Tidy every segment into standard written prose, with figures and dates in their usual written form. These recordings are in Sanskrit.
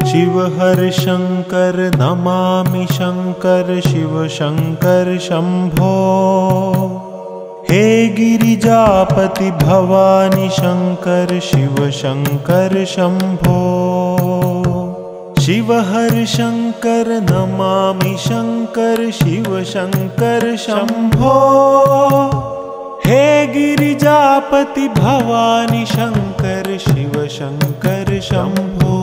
शिव हर शंकर नमामि शंकर शिव शंकर शंभो। हे गिरिजापति भवानी शंकर शिव शंकर शंभो। शिव हर शंकर नमामि शंकर शिव शंकर शंभो। हे गिरिजापति भवानी शंकर शिव शंकर शंभो।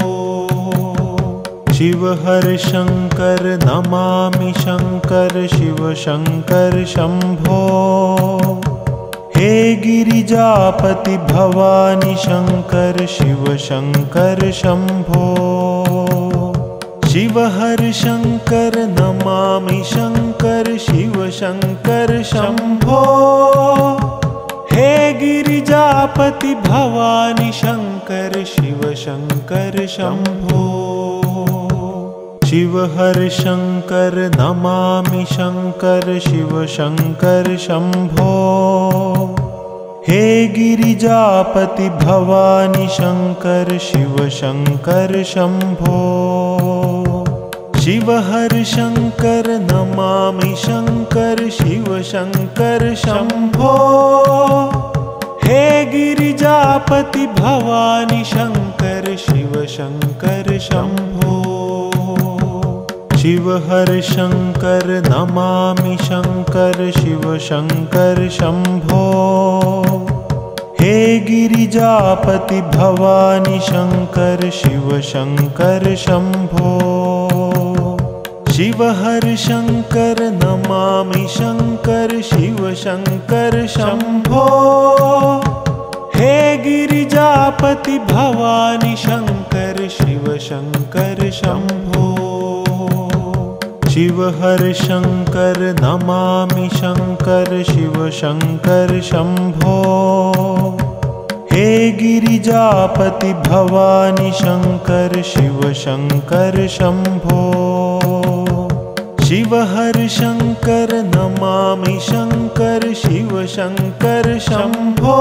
शिव हर शंकर नमामि शंकर शिव शंकर शंभो। हे गिरिजापति भवानी शंकर शिव शंकर शंभो। शिव हर शंकर नमामि शंकर शिव शंकर शंभो। हे गिरिजापति भवानी शंकर शिव शंकर शंभो। शिव हर शंकर नमामि शंकर शिव शंकर शंभो। हे गिरिजापति भवानी शंकर शिव शंकर शंभो। शिव हर शंकर नमामि शंकर शिव शंकर शंभो। हे गिरिजापति भवानी शंकर शिव शंकर शंभो। शिव हर शंकर नमामि शंकर शिव शंकर शंभो। हे गिरिजापति भवानी शंकर शिव शंकर शंभो। शिव हर शंकर नमामि शंकर शिव शंकर शंभो। हे गिरिजापति भवानी शंकर शिव शंकर शंभो। शिव हर शंकर नमामि शंकर शिव शंकर शंभो। हे गिरिजापति भवानी शंकर शिव शंकर शंभो। शिव हर शंकर नमामि शंकर शिव शंकर शंभो।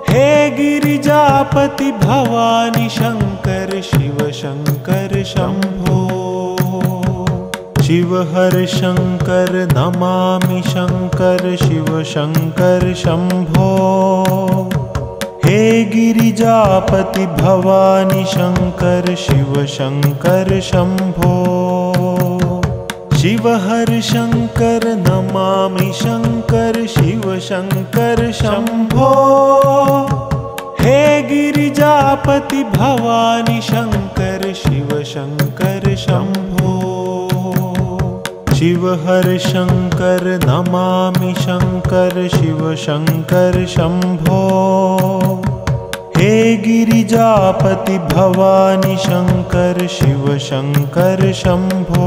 हे गिरिजापति भवानी शंकर शिव शंकर शंभो। शिव हर शंकर नमामि शंकर शिव शंकर शंभो। हे गिरिजापति भवानी शंकर शिव शंकर शंभो। शिव हर शंकर नमामि शंकर शिव शंकर शंभो। हे गिरिजापति भवानी शंकर शिव शंकर शंभो। शिव हर शंकर नमामि शंकर शिव शंकर शंभो। हे गिरिजापति भवानी शंकर शिव शंकर शंभो।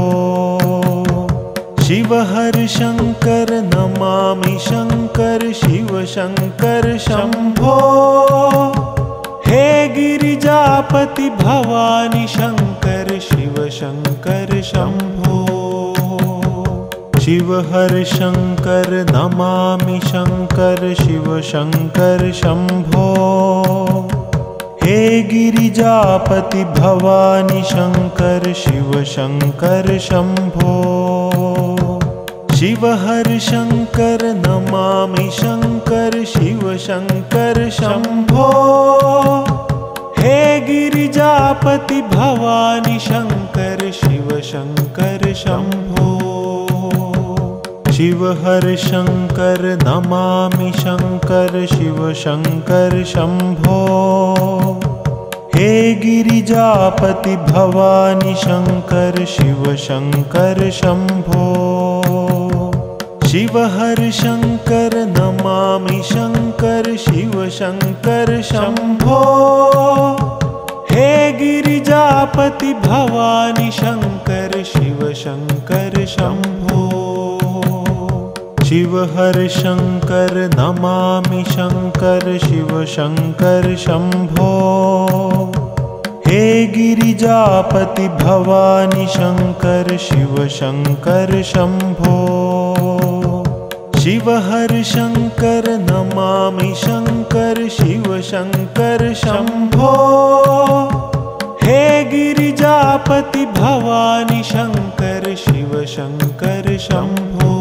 शिव हर शंकर नमामि शंकर शिव शंकर शंभो। हे गिरिजापति भवानी शंकर शिव शंकर शंभो। शिव हर शंकर नमामि शंकर शिव शंकर शंभो। हे गिरिजापति भवानी शंकर शिव शंकर शंभो। शिव हर शंकर नमामि शंकर शिव शंकर शंभो। हे गिरिजापति भवानी शंकर शिव शंकर शंभो। शिव हर शंकर नमामि शंकर शिव शंकर शंभो। हे गिरिजापति भवानी शंकर शिव शंकर शंभो। शिव हर शंकर नमामि शंकर शिव शंकर शंभो। हे गिरिजापति भवानी शंकर शिव शंकर शंभो। शिव हर शंकर नमामि शंकर शिव शंकर शंभो। हे गिरिजापति भवानी शंकर शिव शंकर शंभो। शिव हर शंकर नमामि शंकर शिव शंकर शंभो। हे गिरिजापति भवानी शंकर शिव शंकर शंभो।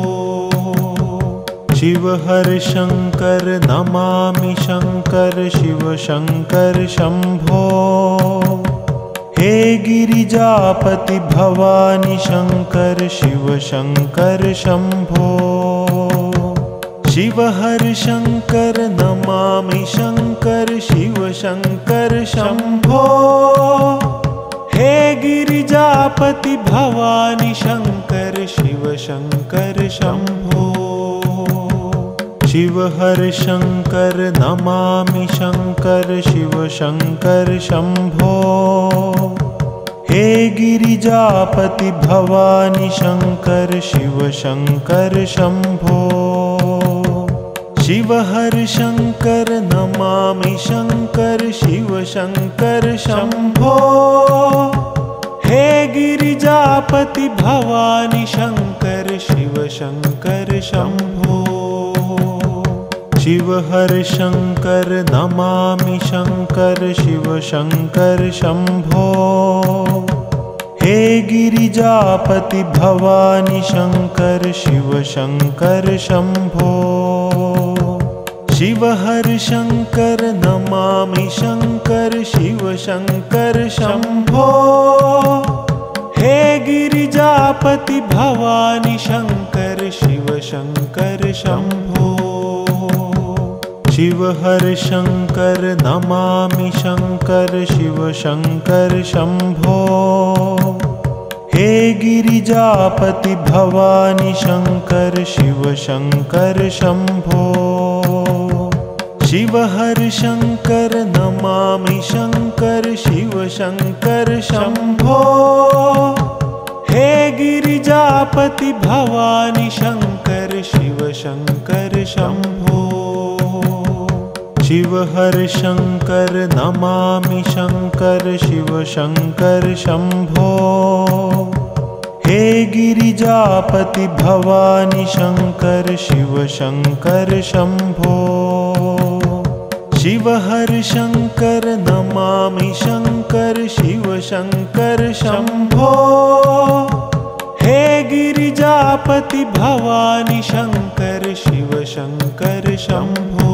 शिव हर शंकर नमामि शंकर शिव शंकर शंभो। हे गिरिजापति भवानी शंकर शिव शंकर शंभो। शिव हर शंकर नमामि शंकर शिव शंकर शंभो। हे गिरिजापति भवानी शंकर शिव शंकर शंभो। शिव हर शंकर नमामि शंकर शिव शंकर शंभो। हे गिरिजापति भवानी शंकर शिव शंकर शंभो। शिव हर शंकर नमामि शंकर शिव शंकर शंभो। हे गिरिजापति भवानी शंकर शिव शंकर शंभो। शिव हर शंकर नमामि शंकर शिव शंकर शंभो। हे गिरिजापति भवानी शंकर शिव शंकर शंभो। शिव हर शंकर नमामि शंकर शिव शंकर शंभो। हे गिरिजापति भवानी शंकर शिव शंकर शंभो। शिव हर शंकर नमामि शंकर शिव शंकर शंभो। हे गिरिजापति भवानी शंकर शिव शंकर शंभो। शिव हर शंकर नमामि शंकर शिव शंकर शंभो। हे गिरिजापति भवानी शंकर शिव शंकर शंभो। शिव हर शंकर नमामि शंकर शिव शंकर शंभो। हे गिरिजापति भवानी शंकर शिव शंकर शंभो। शिव हर शंकर नमामि शंकर शिव शंकर शंभो। हे गिरिजापति भवानी शंकर शिव शंकर शंभो।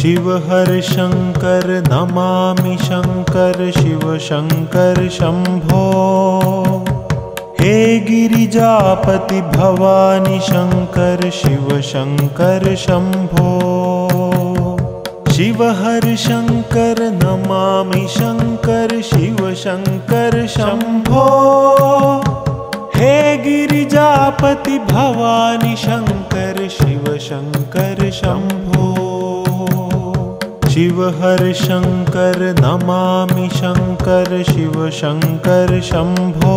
शिव हर शंकर नमामि शंकर शिव शंकर शंभो। हे गिरिजापति भवानी शंकर शिव शंकर शंभो। शिव हर शंकर नमामि शंकर शिव शंकर शंभो। हे गिरिजापति भवानी शंकर शिव शंकर शंभो। शिव हर शंकर नमामि शंकर शिव शंकर शंभो।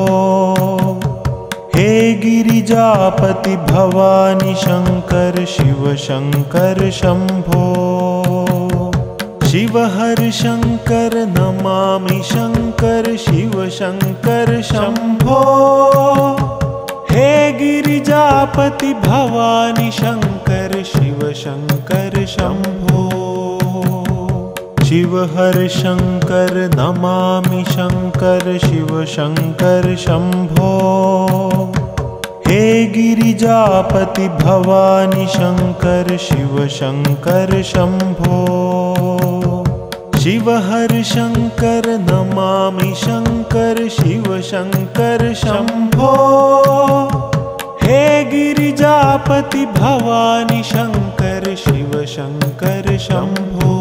हे गिरिजापति भवानी शंकर शिव शंकर शंभो। शिव हर शंकर नमामि शंकर शिव शंकर शंभो। हे गिरिजापति भवानी शंकर शिव शंकर शंभो। शिव हर शंकर नमामि शंकर शिव शंकर शंभो। हे गिरिजापति भवानी शंकर शिव शंकर शंभो। शिव हर शंकर नमामि शंकर शिव शंकर शंभो। हे गिरिजापति भवानी शंकर शिव शंकर शंभो।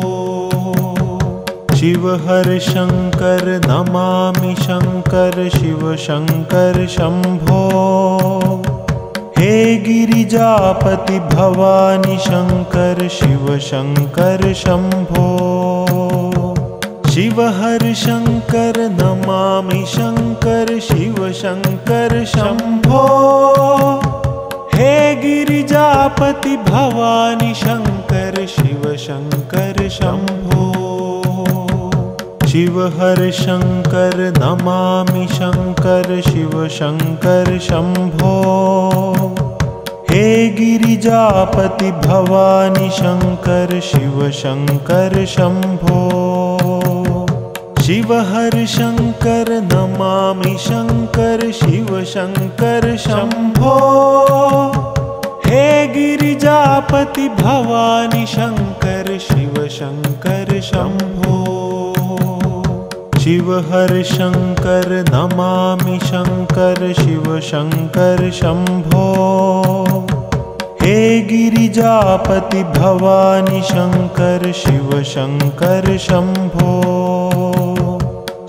शिव हर शंकर नमामि शंकर शिव शंकर शंभो। हे गिरिजापति भवानी शंकर शिव शंकर शंभो। शिव हर शंकर नमामि शंकर शिव शंकर शंभो। हे गिरिजापति भवानी शंकर शिव शंकर शंभो। शिव हर शंकर नमामि शंकर शिव शंकर शंभो। हे गिरिजापति भवानी शंकर शिव शंकर शंभो। शिव हर शंकर नमामि शंकर शिव शंकर शंभो। हे गिरिजापति भवानी शंकर शिव शंकर शंभो। शिव हर शंकर नमामि शंकर शिव शंकर शंभो। हे गिरिजापति भवानी शंकर शिव शंकर शंभो।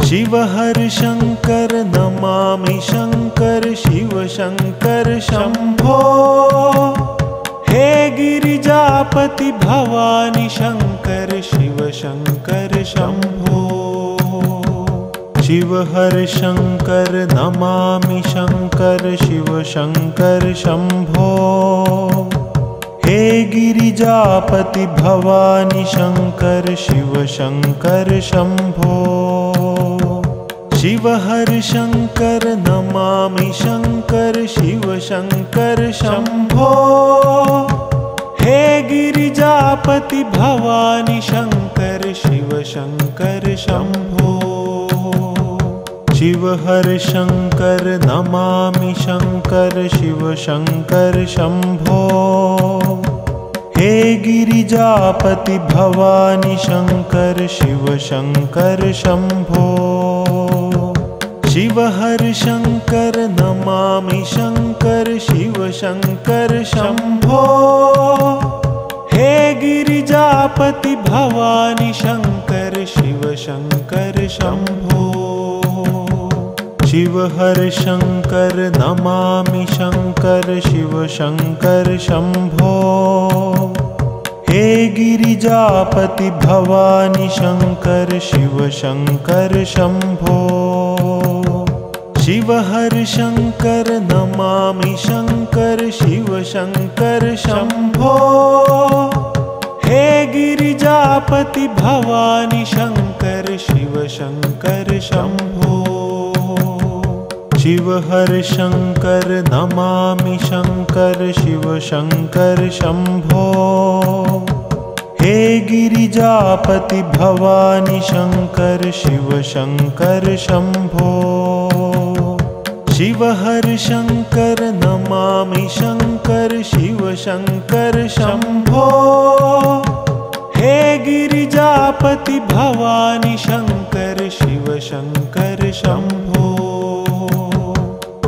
शिव हर शंकर नमामि शंकर शिव शंकर शंभो। हे गिरिजापति भवानी शंकर शिव शंकर शंभो। शिव हर शंकर नमामि शंकर शिव शंकर शंभो। हे गिरिजापति भवानी शंकर शिव शंकर शंभो। शिव हर शंकर नमामि शंकर शिव शंकर शंभो। हे गिरिजापति भवानी शंकर शिव शंकर शंभो। शिव हर शंकर नमामि शंकर शिव शंकर शंभो। हे गिरिजापति भवानी शंकर शिव शंकर शंभो। शिव हर शंकर नमामि शंकर शिव शंकर शंभो। हे गिरिजापति भवानी शंकर शिव शंकर शंभो। शिव हर शंकर नमामि शंकर शिव शंकर शंभो। हे गिरिजापति भवानी शंकर शिव शंकर शंभो। शिव हर शंकर नमामि शंकर शिव शंकर शंभो। हे गिरिजापति भवानी शंकर शिव शंकर शंभो। शिव हर शंकर नमामि शंकर शिव शंकर शंभो। हे गिरिजापति भवानी शंकर शिव शंकर शंभो। शिव हर शंकर नमामि शंकर शिव शंकर शंभो। हे गिरिजापति भवानी शंकर शिव शंकर शंभो।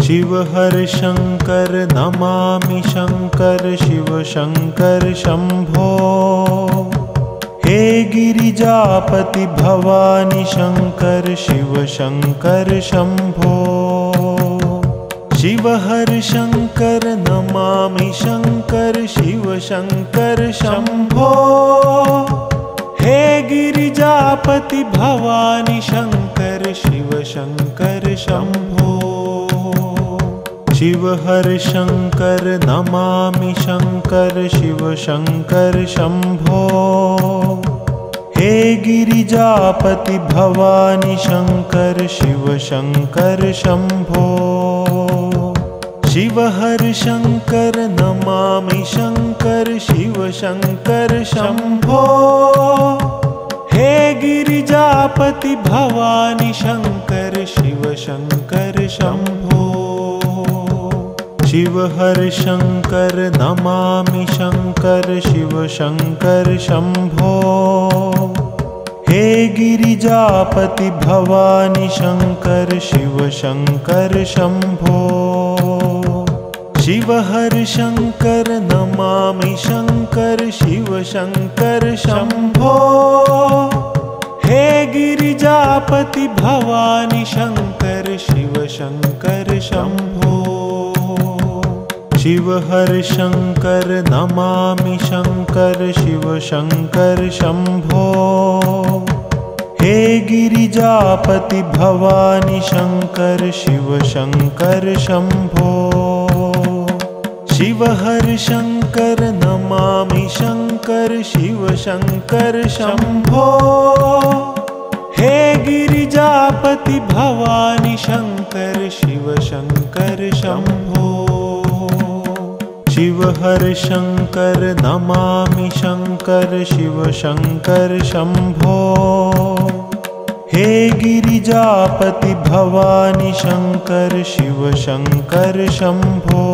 शिव हर शंकर नमामि शंकर शिव शंकर शंभो। हे गिरिजापति भवानी शंकर शिव शंकर शंभो। शिव हर शंकर नमामि शंकर शिव शंकर शंभो। हे गिरिजापति भवानी शंकर शिव शंकर शंभो। शिव हर शंकर नमामि शंकर शिव शंकर शंभो। हे गिरिजापति भवानी शंकर शिव शंकर शंभो। शिव हर शंकर नमामि शंकर शिव शंकर शंभो। हे गिरिजापति भवानी शंकर शिव शंकर शंभो। शिव हर शंकर नमामि शंकर शिव शंकर शंभो। हे गिरिजापति भवानी शंकर शिव शंकर शंभो। शिव हर शंकर नमामि शंकर शिव शंकर शंभो। हे गिरिजापति भवानी शंकर शिव शंकर शंभो। शिव हर शंकर नमामि शंकर शिव शंकर शंभो। हे गिरिजापति भवानी शंकर शिव शंकर शंभो। शिव हर शंकर नमामि शंकर शिव शंकर शंभो। हे गिरिजापति भवानी शंकर शिव शंकर शंभो। शिव हर शंकर नमामि शंकर शिव शंकर शंभो। हे गिरिजापति भवानी शंकर शिव शंकर शंभो।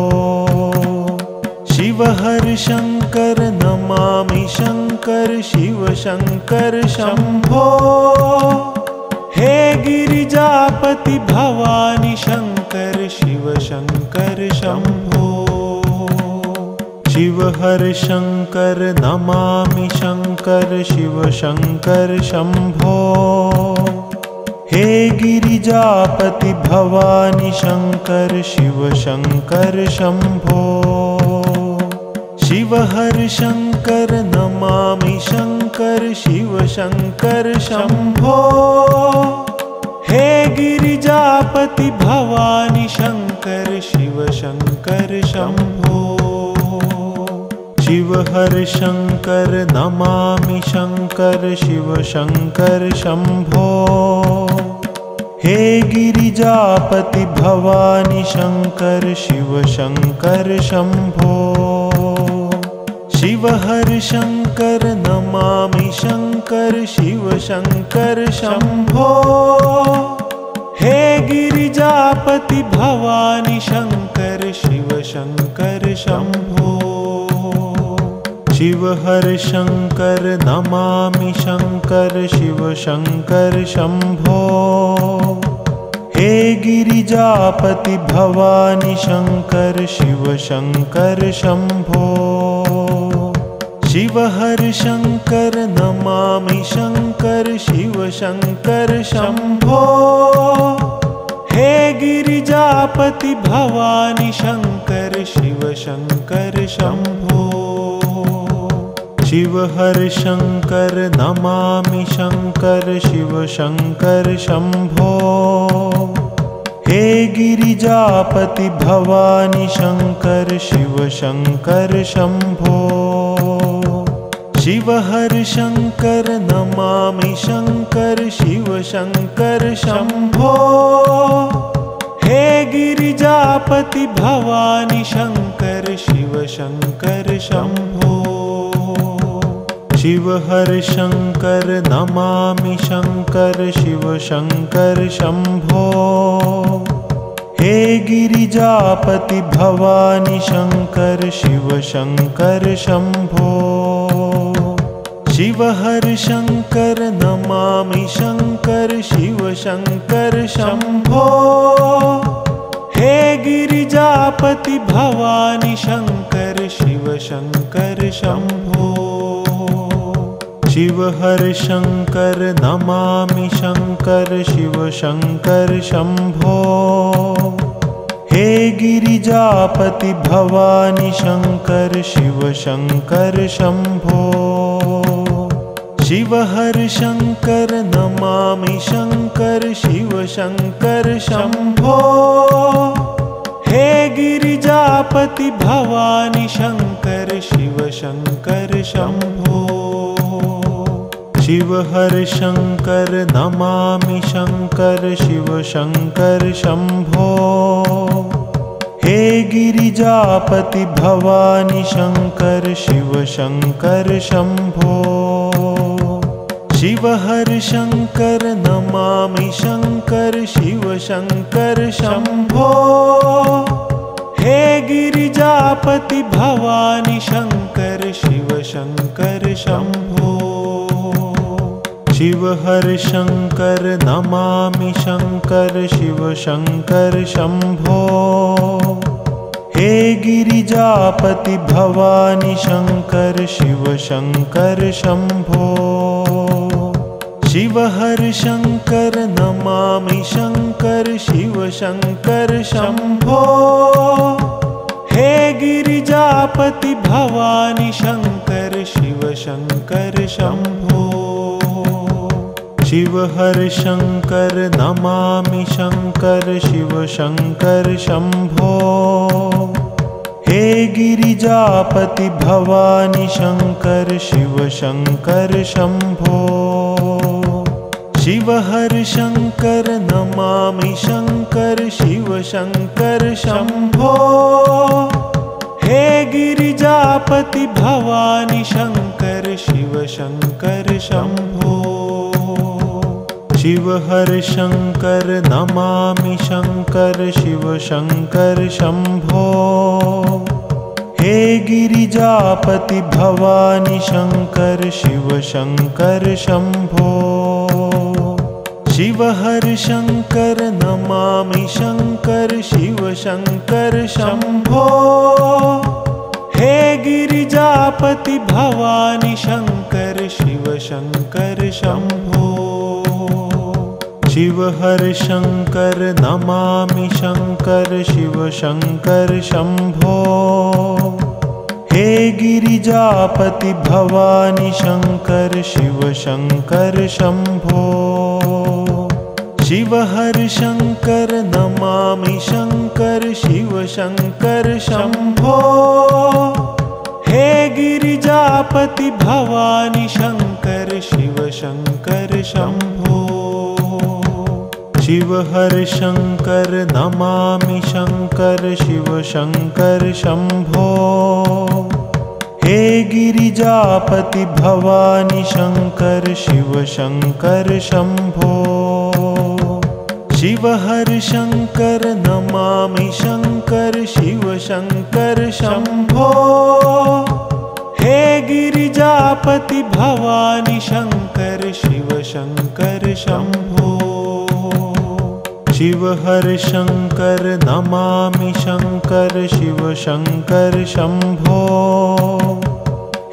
शिव हर शंकर नमामि शंकर शिव शंकर शंभो। हे गिरिजापति भवानी शंकर शिव शंकर शंभो। शिव हर शंकर नमामि शंकर शिव शंकर शंभो। हे गिरिजापति भवानी शंकर शिव शंकर शंभो। शिव हर शंकर नमामि शंकर शिव शंकर शंभो। हे गिरिजापति भवानी शंकर शिव शंकर शंभो। शिव हर शंकर नमामि शंकर शिव शंकर शंभो। हे गिरिजापति भवानी शंकर शिव शंकर शंभो। शिव हर शंकर नमामि शंकर शिव शंकर शंभो। हे गिरिजापति भवानी शंकर शिव शंकर शंभो। शिव हर शंकर नमामि शंकर शिव शंकर शंभो। हे गिरिजापति भवानी शंकर शिव शंकर शंभो। शिव हर शंकर नमामि शंकर शिव शंकर शंभो। हे गिरिजापति भवानी शंकर शिव शंकर शंभो। शिव हर शंकर नमामि शंकर शिव शंकर शंभो। हे गिरिजापति भवानी शंकर शिव शंकर शंभो। शिव हर शंकर नमामि शंकर शिव शंकर शंभो। हे गिरिजापति भवानी शंकर शिव शंकर शंभो। शिव हर शंकर नमामि शंकर शिव शंकर शंभो। हे गिरिजापति भवानी शंकर शिव शंकर शंभो। शिव हर शंकर नमामि शंकर शिव शंकर शंभो। हे गिरिजापति भवानी शंकर शिव शंकर शंभो। शिव हर शंकर नमामि शंकर शिव शंकर शंभो। हे गिरिजापति भवानी शंकर शिव शंकर शंभो। शिव हर शंकर नमामि शंकर शिव शंकर शंभो। हे गिरिजापति भवानी शंकर शिव शंकर शंभो। शिव हर शंकर नमामि शंकर शिव शंकर शंभो। हे गिरिजापति भवानी शंकर शिव शंकर शंभो। शिव हर शंकर नमामि शंकर शिव शंकर शंभो। हे गिरिजापति भवानी शंकर शिव शंकर शंभो। शिव हर शंकर नमामि शंकर शिव शंकर शंभो। हे गिरिजापति भवानी शंकर शिव शंकर शंभो। शिव हर शंकर नमामि शंकर शिव शंकर शंभो। हे गिरिजापति भवानी शंकर शिव शंकर शंभो। शिव हर शंकर नमामि शंकर शिव शंकर शंभो। हे गिरिजापति भवानी शंकर शिव शंकर शंभो। शिव हर शंकर नमामि शंकर शिव शंकर शंभो। हे गिरिजापति भवानी शंकर शिव शंकर शंभो। शिव हर शंकर नमामि शंकर शिव शंकर शंभो। हे गिरिजापति भवानी शंकर शिव शंकर शंभो। शिव हर शंकर नमामि शंकर शिव शंकर शंभो। हे गिरिजापति भवानी शंकर शिव शंकर शंभो। शिव हर शंकर नमामि शंकर शिव शंकर शंभो। हे गिरिजापति भवानी शंकर शिव शंकर शंभो। शिव हर शंकर नमामि शंकर शिव शंकर शंभो। हे गिरिजापति भवानी शंकर शिव शंकर शंभो। शिव हर शंकर नमामि शंकर शिव शंकर शंभो। हे गिरिजापति भवानी शंकर शिव शंकर शंभो। शिव हर शंकर नमामि शंकर शिव शंकर शंभो। हे गिरिजापति भवानी शंकर शिव शंकर शंभो। शिव हर शंकर नमामि शंकर शिव शंकर शंभो।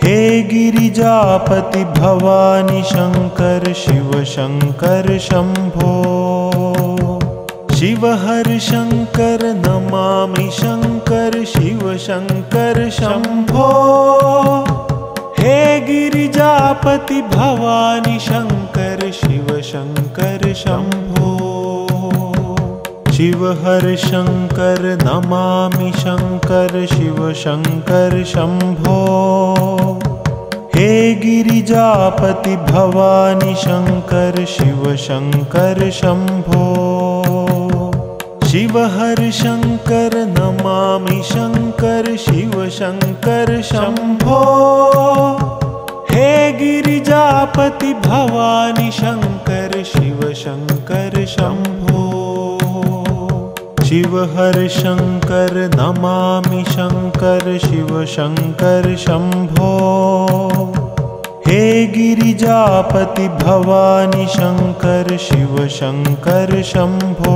हे गिरिजापति भवानी शंकर शिव शंकर शंभो। शिव हर शंकर नमामि शंकर शिव शंकर शंभो। हे गिरिजापति भवानी शंकर शिव शंकर शंभो। शिव हर शंकर नमामि शंकर शिव शंकर शंभो। हे गिरिजापति भवानी शंकर शिव शंकर शंभो। शिव हर शंकर नमामि शंकर शिव शंकर शंभो। हे गिरिजापति भवानी शंकर शिव शंकर शंभो। शिव हर शंकर नमामि शंकर शिव शंकर शंभो। हे गिरिजापति भवानी शंकर शिव शंकर शंभो।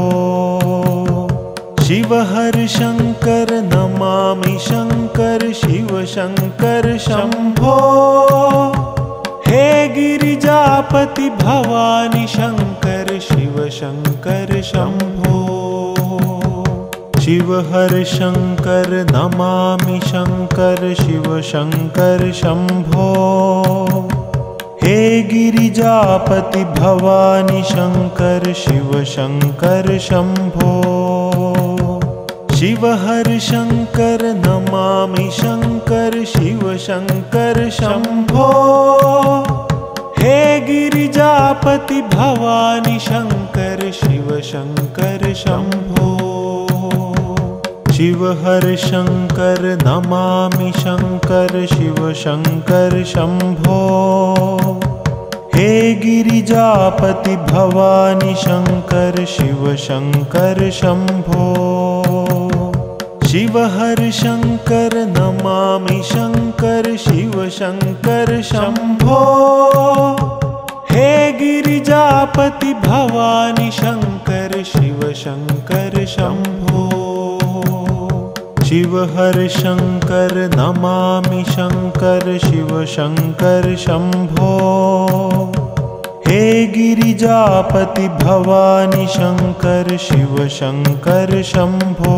शिव हर शंकर नमामि शंकर शिव शंकर शंभो। हे गिरिजापति भवानी शंकर शिव शंकर शंभो। शिव हर शंकर नमामि शंकर शिव शंकर शंभो। हे गिरिजापति भवानी शंकर शिव शंकर शंभो। शिव हर शंकर नमामि शंकर शिव शंकर शंभो। हे गिरिजापति भवानी शंकर शिव शंकर शंभो। शिव हर शंकर नमामि शंकर शिव शंकर शंभो। हे गिरिजापति भवानी शंकर शिव शंकर शंभो। शिव हर शंकर नमामि शंकर शिव शंकर शंभो। हे गिरिजापति भवानी शंकर शिव शंकर शंभो। शिव हर शंकर नमामि शंकर शिव शंकर शंभो। हे गिरिजापति भवानी शंकर शिव शंकर शंभो।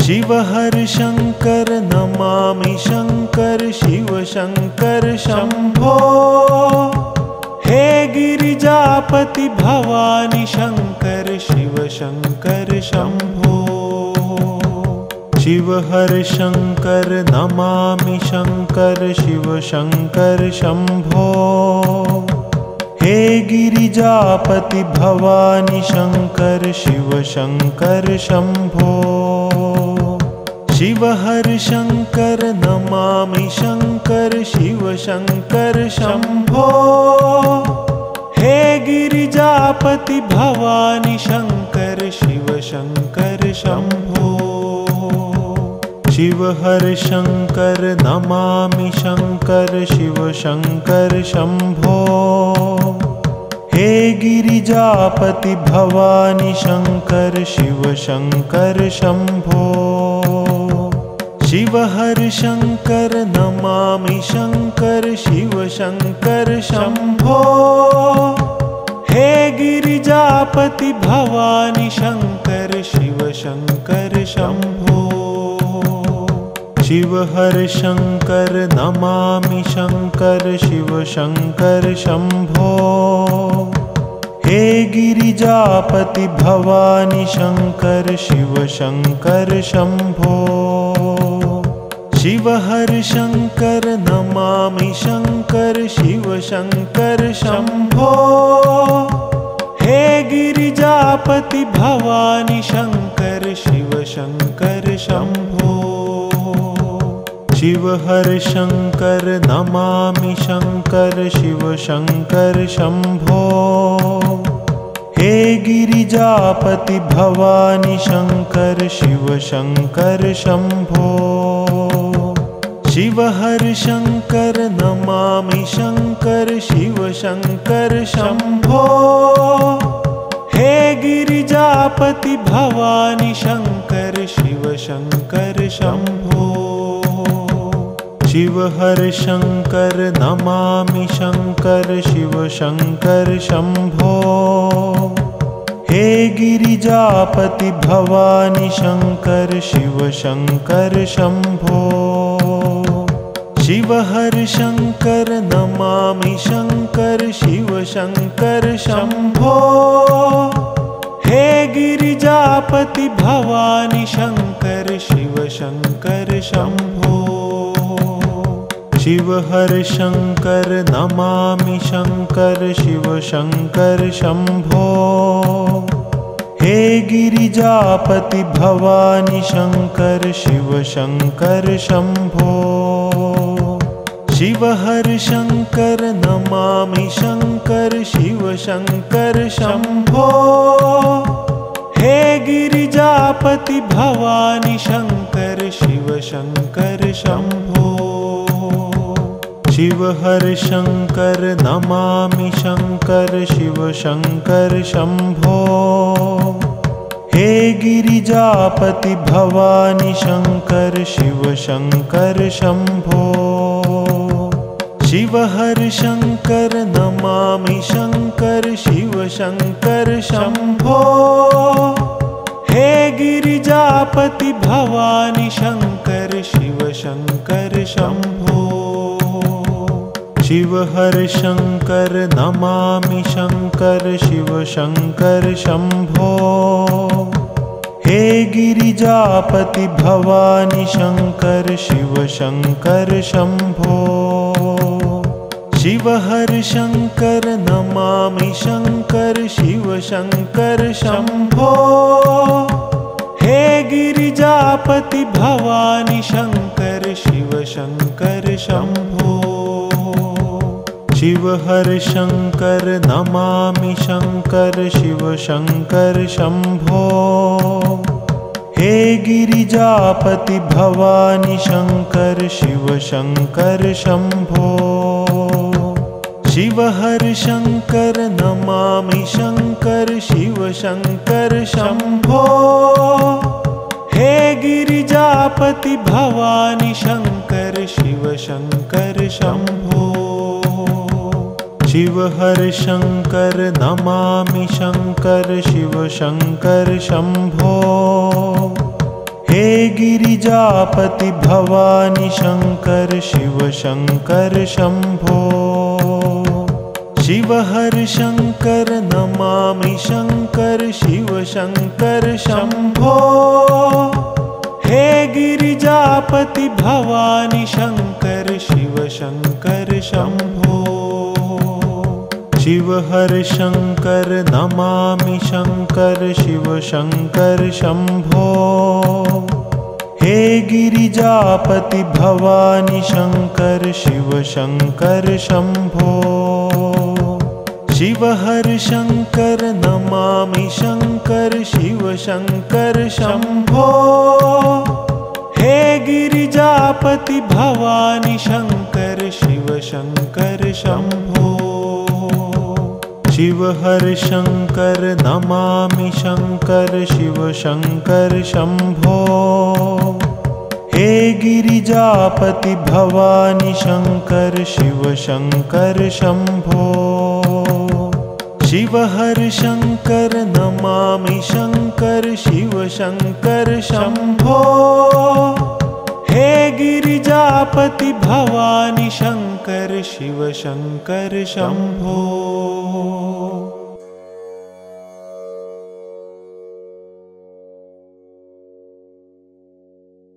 शिव हर शंकर नमामि शंकर शिव शंकर शंभो। हे गिरिजापति भवानी शंकर शिव शंकर शंभो। शिव हर शंकर नमामि शंकर शिव शंकर शंभो। हे गिरिजापति भवानी शंकर शिव शंकर शंभो। शिव हर शंकर नमामि शंकर शिव शंकर शंभो। हे गिरिजापति भवानी शंकर शिव शंकर शंभो। शिव हर शंकर नमामि शंकर शिव शंकर शंभो। हे गिरिजापति भवानी शंकर शिव शंकर शंभो। शिव हर शंकर नमामि शंकर शिव शंकर शंभो। हे गिरिजापति भवानी शंकर शिव शंकर शंभो। शिव हर शंकर नमामि शंकर शिव शंकर शंभो। हे गिरिजापति भवानी शंकर शिव शंकर शंभो। शिव हर शंकर नमामि शंकर शिव शंकर शंभो। हे गिरिजापति भवानी शंकर शिव शंकर शंभो। शिव हर शंकर नमामि शंकर शिव शंकर शंभो। हे गिरिजापति भवानी शंकर शिव शंकर शंभो। शिव हर शंकर नमामि शंकर शिव शंकर शंभो। हे गिरिजापति भवानी शंकर शिव शंकर शंभो। शिव हर शंकर नमामि शंकर शिव शंकर शंभो। हे गिरिजापति भवानी शंकर शिव शंकर शंभो। शिव हर शंकर नमामि शंकर शिव शंकर शंभो। हे गिरिजापति भवानी शंकर शिव शंकर शंभो। शिव हर शंकर नमामि शंकर शिव शंकर शंभो। हे गिरिजापति भवानी शंकर शिव शंकर शंभो। शिव हर शंकर नमामि शंकर शिव शंकर शंभो। हे गिरिजापति भवानी शंकर शिव शंकर शंभो। शिव हर शंकर नमामि शंकर शिव शंकर शंभो। हे गिरिजापति भवानी शंकर शिव शंकर शंभो। शिव हर शंकर नमामि शंकर शिव शंकर शंभो। हे गिरिजापति भवानी शंकर शिव शंकर शंभो। शिव हर शंकर नमामि शंकर शिव शंकर शंभो। हे गिरिजापति भवानी शंकर शिव शंकर शंभो। शिव हर शंकर नमामि शंकर शिव शंकर शंभो। हे गिरिजापति भवानी शंकर शिव शंकर शंभो। शिव हर शंकर नमामि शंकर शिव शंकर शंभो। हे गिरिजापति भवानी शंकर शिव शंकर शंभो। शिव हर शंकर नमामि शंकर शिव शंकर शंभो। हे गिरिजापति भवानी शंकर शिव शंकर शंभो। शिव हर शंकर नमामि शंकर शिव शंकर शंभो। हे गिरिजापति भवानी शंकर शिव शंकर शंभो। शिव हर शंकर नमामि शंकर शिव शंकर शंभो। हे गिरिजापति भवानी शंकर शिव शंकर शंभो। शिव हर शंकर नमामि शंकर शिव शंकर शंभो। हे गिरिजापति भवानी शंकर शिव शंकर शंभो। शिव हर शंकर नमामि शंकर शिव शंकर शंभो। हे गिरिजापति भवानी शंकर शिव शंकर शंभो। शिव हर शंकर नमामि शंकर शिव शंकर शंभो। हे गिरिजापति भवानी शंकर शिव शंकर शंभो। शिव हर शंकर नमामि शंकर शिव शंकर शंभो। हे गिरिजापति भवानी शंकर शिव शंकर शंभो।